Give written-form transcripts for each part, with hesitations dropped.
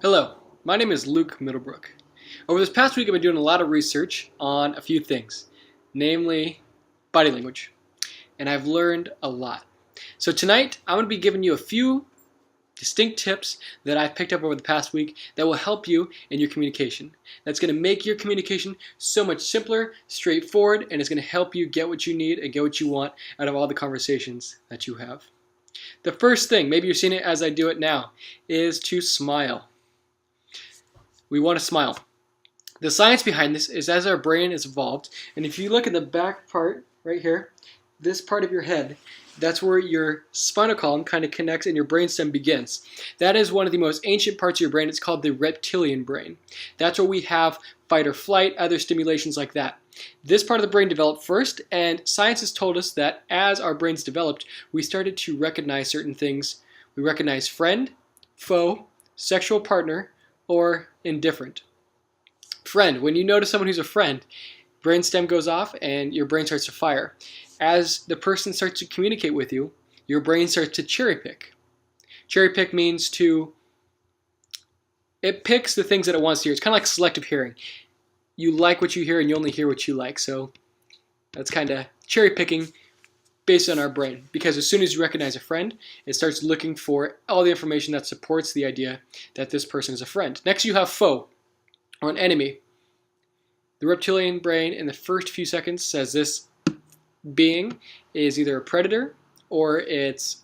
Hello, my name is Luke Middlebrook. Over this past week, I've been doing a lot of research on a few things, namely body language, and I've learned a lot. So tonight, I'm going to be giving you a few distinct tips that I've picked up over the past week that will help you in your communication. That's going to make your communication so much simpler, straightforward, and it's going to help you get what you need and get what you want out of all the conversations that you have. The first thing, maybe you're seeing it as I do it now, is to smile. We want to smile. The science behind this is as our brain has evolved, and if you look at the back part right here, this part of your head, that's where your spinal column kind of connects and your brainstem begins. That is one of the most ancient parts of your brain. It's called the reptilian brain. That's where we have fight or flight, other stimulations like that. This part of the brain developed first, and science has told us that as our brains developed, we started to recognize certain things. We recognize friend, foe, sexual partner, or indifferent. Friend, when you notice someone who's a friend, brainstem goes off and your brain starts to fire. As the person starts to communicate with you, your brain starts to cherry pick. Cherry pick means it picks the things that it wants to hear. It's kind of like selective hearing. You like what you hear and you only hear what you like. So that's kind of cherry picking based on our brain. Because as soon as you recognize a friend, it starts looking for all the information that supports the idea that this person is a friend. Next you have foe, or an enemy. The reptilian brain in the first few seconds says this being is either a predator or it's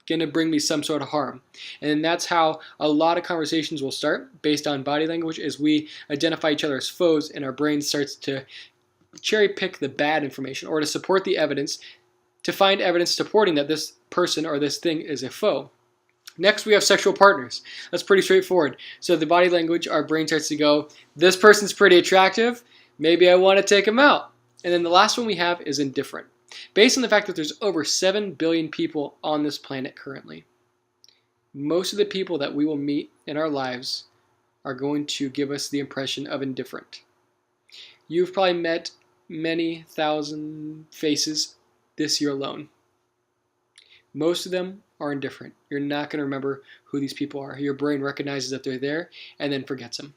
going to bring me some sort of harm. And that's how a lot of conversations will start based on body language, as we identify each other as foes and our brain starts to cherry pick the bad information or to support the evidence, to find evidence supporting that this person or this thing is a foe. Next, we have sexual partners. That's pretty straightforward. So the body language, our brain starts to go, this person's pretty attractive, maybe I want to take him out. And then the last one we have is indifferent. Based on the fact that there's over 7 billion people on this planet currently, most of the people that we will meet in our lives are going to give us the impression of indifferent. You've probably met many thousand faces this year alone. Most of them are indifferent. You're not going to remember who these people are. Your brain recognizes that they're there and then forgets them.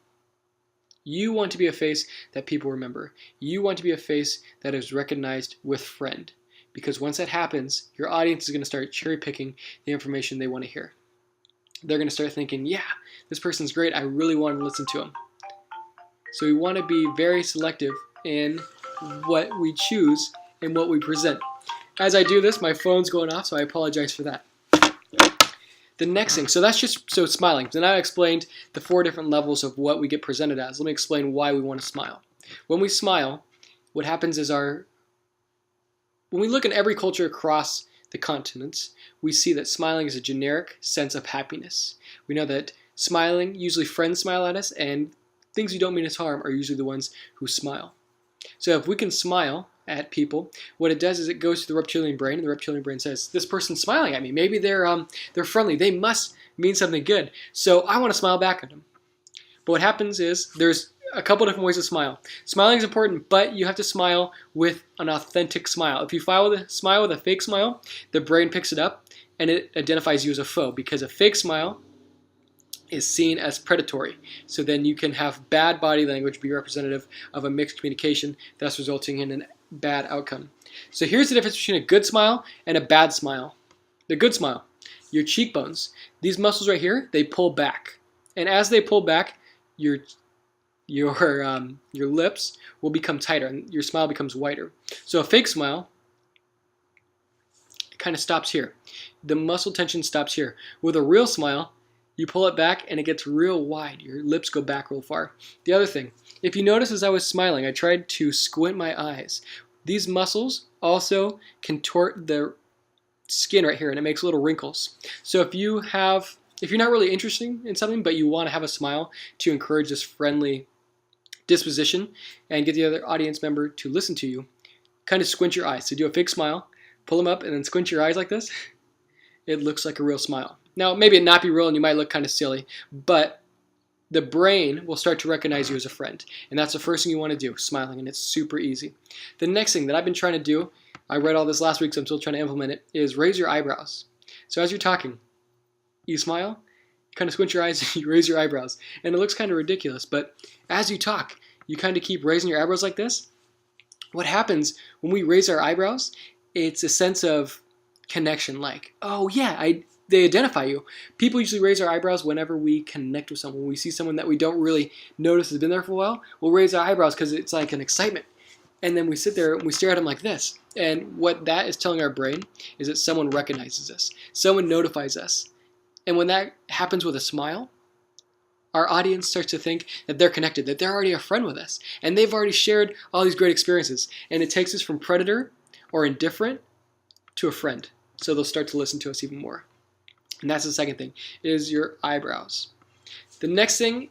You want to be a face that people remember. You want to be a face that is recognized with friend. Because once that happens, your audience is going to start cherry picking the information they want to hear. They're going to start thinking, yeah, this person's great. I really want to listen to him. So we want to be very selective in what we choose and what we present. As I do this, my phone's going off, so I apologize for that. The next thing, so that's just smiling. Then I explained the 4 different levels of what we get presented as. Let me explain why we want to smile. When we smile, what happens is when we look at every culture across the continents, we see that smiling is a generic sense of happiness. We know that smiling, usually friends smile at us, and things you don't mean as harm are usually the ones who smile. So if we can smile at people, what it does is it goes to the reptilian brain, and the reptilian brain says, this person's smiling at me. Maybe they're friendly. They must mean something good. So I want to smile back at them. But what happens is there's a couple different ways to smile. Smiling is important, but you have to smile with an authentic smile. If you smile with a fake smile, the brain picks it up and it identifies you as a foe, because a fake smile is seen as predatory. So then you can have bad body language be representative of a mixed communication, thus resulting in a bad outcome. So here's the difference between a good smile and a bad smile. The good smile, your cheekbones, these muscles right here, they pull back. And as they pull back, your lips will become tighter and your smile becomes wider. So a fake smile kind of stops here. The muscle tension stops here. With a real smile, you pull it back and it gets real wide. Your lips go back real far. The other thing, if you notice as I was smiling, I tried to squint my eyes. These muscles also contort the skin right here and it makes little wrinkles. So if you're not really interested in something but you want to have a smile to encourage this friendly disposition and get the other audience member to listen to you, kind of squint your eyes. So do a fake smile, pull them up and then squint your eyes like this. It looks like a real smile. Now, maybe it not be real and you might look kind of silly, but the brain will start to recognize you as a friend. And that's the first thing you want to do, smiling, and it's super easy. The next thing that I've been trying to do, I read all this last week, so I'm still trying to implement it, is raise your eyebrows. So as you're talking, you smile, kind of squint your eyes and you raise your eyebrows. And it looks kind of ridiculous, but as you talk, you kind of keep raising your eyebrows like this. What happens when we raise our eyebrows, it's a sense of connection, like, oh yeah, they identify you. People usually raise our eyebrows whenever we connect with someone. When we see someone that we don't really notice has been there for a while, we'll raise our eyebrows because it's like an excitement. And then we sit there and we stare at them like this. And what that is telling our brain is that someone recognizes us. Someone notifies us. And when that happens with a smile, our audience starts to think that they're connected, that they're already a friend with us. And they've already shared all these great experiences. And it takes us from predator or indifferent to a friend. So they'll start to listen to us even more. And that's the second thing, is your eyebrows. The next thing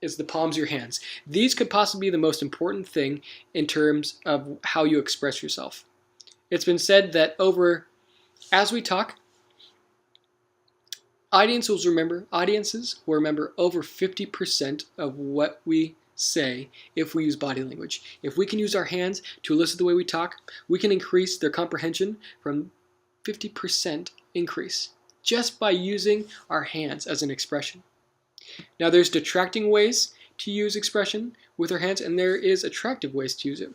is the palms of your hands. These could possibly be the most important thing in terms of how you express yourself. It's been said that as we talk, audiences will remember over 50% of what we say if we use body language. If we can use our hands to elicit the way we talk, we can increase their comprehension from 50% increase just by using our hands as an expression. Now there's detracting ways to use expression with our hands, and there is attractive ways to use it.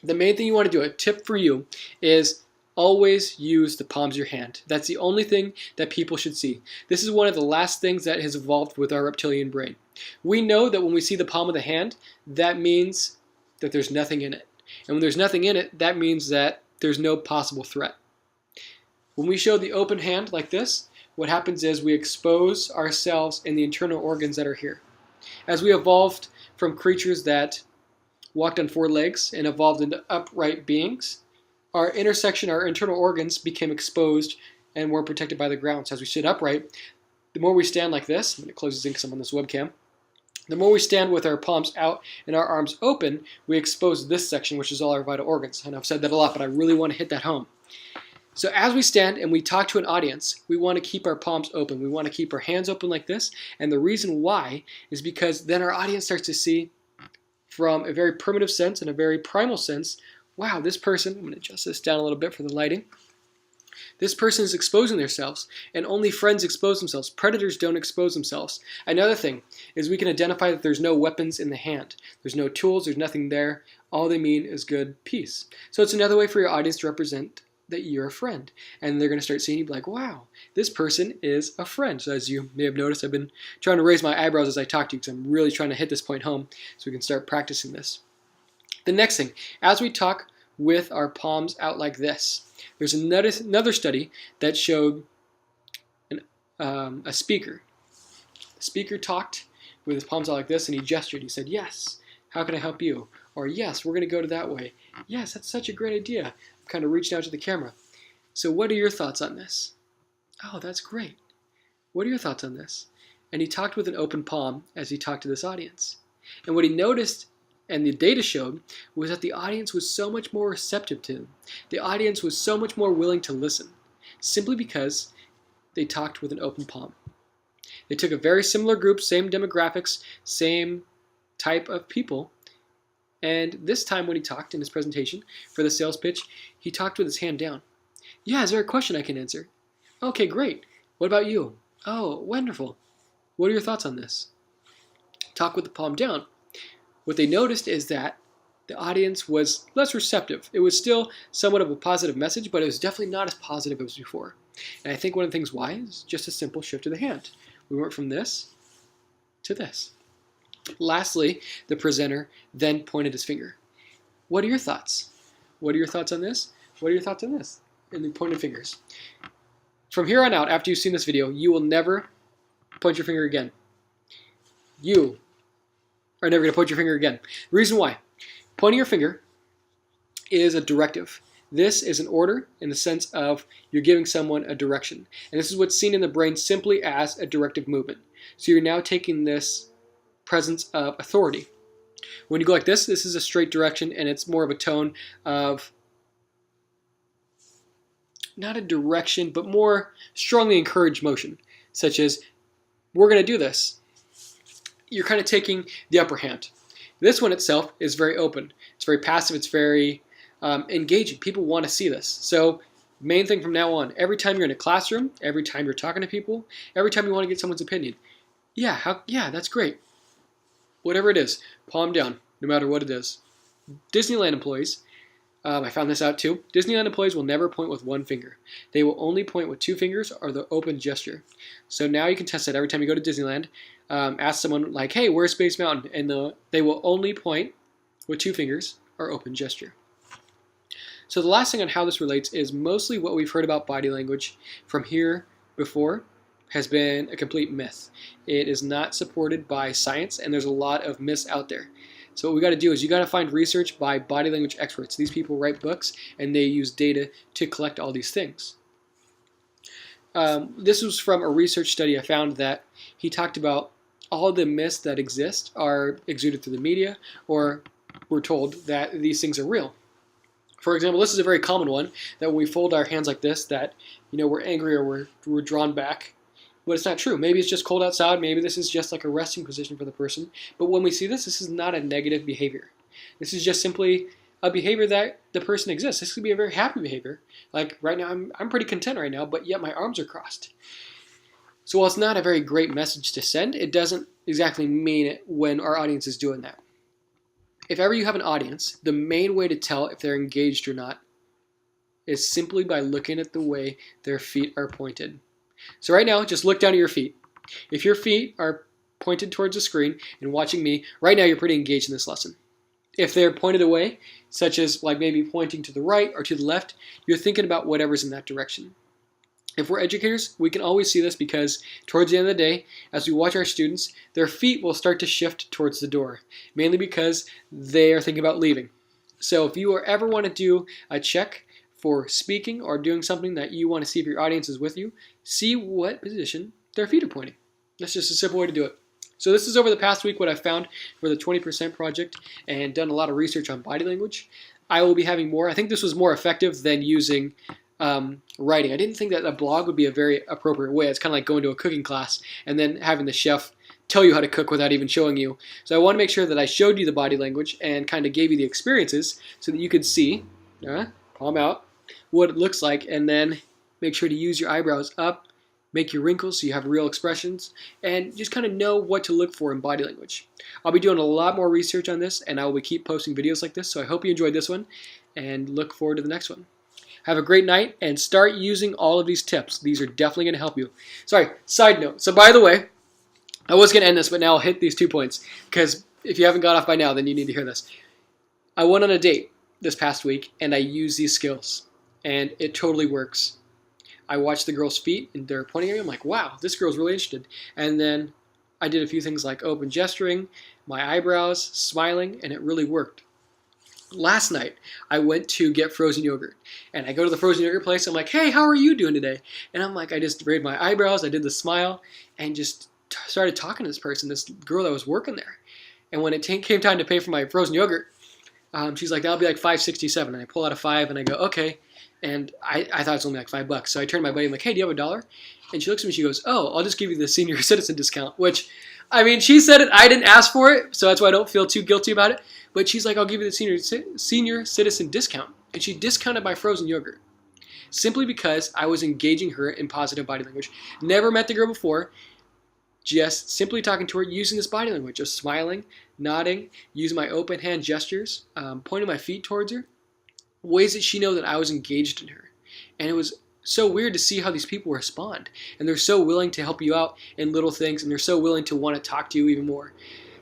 The main thing you want to do, a tip for you, is always use the palms of your hand. That's the only thing that people should see. This is one of the last things that has evolved with our reptilian brain. We know that when we see the palm of the hand, that means that there's nothing in it. And when there's nothing in it, that means that there's no possible threat. When we show the open hand like this, what happens is we expose ourselves and the internal organs that are here. As we evolved from creatures that walked on 4 legs and evolved into upright beings, our internal organs became exposed and were protected by the ground. So as we sit upright, the more we stand like this, and it closes in because I'm on this webcam, the more we stand with our palms out and our arms open, we expose this section, which is all our vital organs. And I've said that a lot, but I really want to hit that home. So as we stand and we talk to an audience, we want to keep our palms open. We want to keep our hands open like this. And the reason why is because then our audience starts to see from a very primitive sense and a very primal sense, wow, this person, I'm going to adjust this down a little bit for the lighting. This person is exposing themselves, and only friends expose themselves. Predators don't expose themselves. Another thing is we can identify that there's no weapons in the hand. There's no tools, there's nothing there. All they mean is good peace. So it's another way for your audience to represent that you're a friend. And they're going to start seeing you like, wow, this person is a friend. So as you may have noticed, I've been trying to raise my eyebrows as I talk to you because I'm really trying to hit this point home so we can start practicing this. The next thing, as we talk with our palms out like this, there's another study that showed a speaker. The speaker talked with his palms out like this and he gestured. He said, yes, how can I help you? Or yes, we're going to go to that way. Yes, that's such a great idea. I'm kind of reaching out to the camera. So what are your thoughts on this? Oh, that's great. What are your thoughts on this? And he talked with an open palm as he talked to this audience. And what he noticed, and the data showed, was that the audience was so much more receptive to him. The audience was so much more willing to listen, simply because they talked with an open palm. They took a very similar group, same demographics, same type of people, and this time when he talked in his presentation for the sales pitch, he talked with his hand down. Yeah, is there a question I can answer? Okay, great. What about you? Oh, wonderful. What are your thoughts on this? Talk with the palm down. What they noticed is that the audience was less receptive. It was still somewhat of a positive message, but it was definitely not as positive as before. And I think one of the things why is just a simple shift of the hand. We went from this to this. Lastly, the presenter then pointed his finger. What are your thoughts? What are your thoughts on this? What are your thoughts on this? And they pointed fingers. From here on out, after you've seen this video, you will never point your finger again. You are never going to point your finger again. The reason why? Pointing your finger is a directive. This is an order in the sense of you're giving someone a direction. And this is what's seen in the brain simply as a directive movement. So you're now taking this presence of authority. When you go like this is a straight direction, and it's more of a tone of not a direction, but more strongly encouraged motion, such as, we're going to do this. You're kind of taking the upper hand. This one itself is very open. It's very passive. It's very engaging. People want to see this. So Main thing from now on, every time you're in a classroom, every time you're talking to people, every time you want to get someone's opinion, yeah, that's great. Whatever it is, palm down, no matter what it is. Disneyland employees, I found this out too. Disneyland employees will never point with one finger. They will only point with two fingers or the open gesture. So now you can test that every time you go to Disneyland. Ask someone like, hey, where's Space Mountain? And they will only point with two fingers or open gesture. So the last thing on how this relates is mostly what we've heard about body language from here before has been a complete myth. It is not supported by science, and there's a lot of myths out there. So what we got to do is you got to find research by body language experts. These people write books, and they use data to collect all these things. This was from a research study. I found that he talked about all the myths that exist are exuded through the media, or we're told that these things are real. For example, this is a very common one, that when we fold our hands like this, that we're angry or we're drawn back. But it's not true. Maybe it's just cold outside. Maybe this is just like a resting position for the person. But when we see this, this is not a negative behavior. This is just simply a behavior that the person exists. This could be a very happy behavior. Like right now, I'm pretty content right now, but yet my arms are crossed. So while it's not a very great message to send, it doesn't exactly mean it when our audience is doing that. If ever you have an audience, the main way to tell if they're engaged or not is simply by looking at the way their feet are pointed. So right now, just look down at your feet. If your feet are pointed towards the screen and watching me, right now you're pretty engaged in this lesson. If they're pointed away, such as like maybe pointing to the right or to the left, you're thinking about whatever's in that direction. If we're educators, we can always see this because towards the end of the day, as we watch our students, their feet will start to shift towards the door, mainly because they are thinking about leaving. So if you ever want to do a check for speaking or doing something that you want to see if your audience is with you, see what position their feet are pointing. That's just a simple way to do it. So this is over the past week what I've found for the 20% project and done a lot of research on body language. I will be having more. I think this was more effective than using writing. I didn't think that a blog would be a very appropriate way. It's kind of like going to a cooking class and then having the chef tell you how to cook without even showing you. So I want to make sure that I showed you the body language and kind of gave you the experiences so that you could see, palm out, what it looks like, and then make sure to use your eyebrows up, make your wrinkles so you have real expressions, and just kind of know what to look for in body language. I'll be doing a lot more research on this, and I will keep posting videos like this, so I hope you enjoyed this one, and look forward to the next one. Have a great night, and start using all of these tips. These are definitely going to help you. Sorry, side note. So by the way, I was going to end this, but now I'll hit these 2 points, because if you haven't got off by now, then you need to hear this. I went on a date this past week, and I used these skills, and it totally works. I watched the girl's feet, and they're pointing at me. I'm like, wow, this girl's really interested. And then I did a few things like open gesturing, my eyebrows, smiling, and it really worked. Last night, I went to get frozen yogurt, and I go to the frozen yogurt place. I'm like, hey, how are you doing today? And I'm like, I just raised my eyebrows, I did the smile, and just started talking to this person, this girl that was working there. And when it came time to pay for my frozen yogurt, she's like, that'll be like $5.67. And I pull out a $5, and I go, okay. And I thought it was only like $5. So I turned to my buddy, I'm like, hey, do you have $1? And she looks at me, she goes, oh, I'll just give you the senior citizen discount, which, I mean, she said it, I didn't ask for it, so that's why I don't feel too guilty about it. But she's like, I'll give you the senior citizen discount. And she discounted my frozen yogurt simply because I was engaging her in positive body language. Never met the girl before, just simply talking to her using this body language, just smiling, nodding, using my open hand gestures, pointing my feet towards her, ways that she knows that I was engaged in her. And it was so weird to see how these people respond. And they're so willing to help you out in little things, and they're so willing to want to talk to you even more.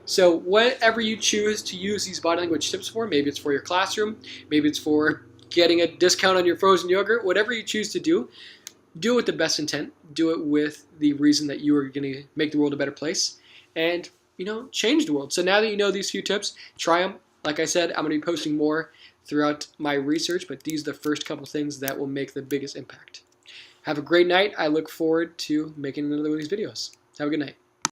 So whatever you choose to use these body language tips for, maybe it's for your classroom, maybe it's for getting a discount on your frozen yogurt, whatever you choose to do it with the best intent. Do it with the reason that you are going to make the world a better place and, change the world. So now that you know these few tips, try them. Like I said, I'm going to be posting more throughout my research, but these are the first couple things that will make the biggest impact. Have a great night. I look forward to making another one of these videos. Have a good night.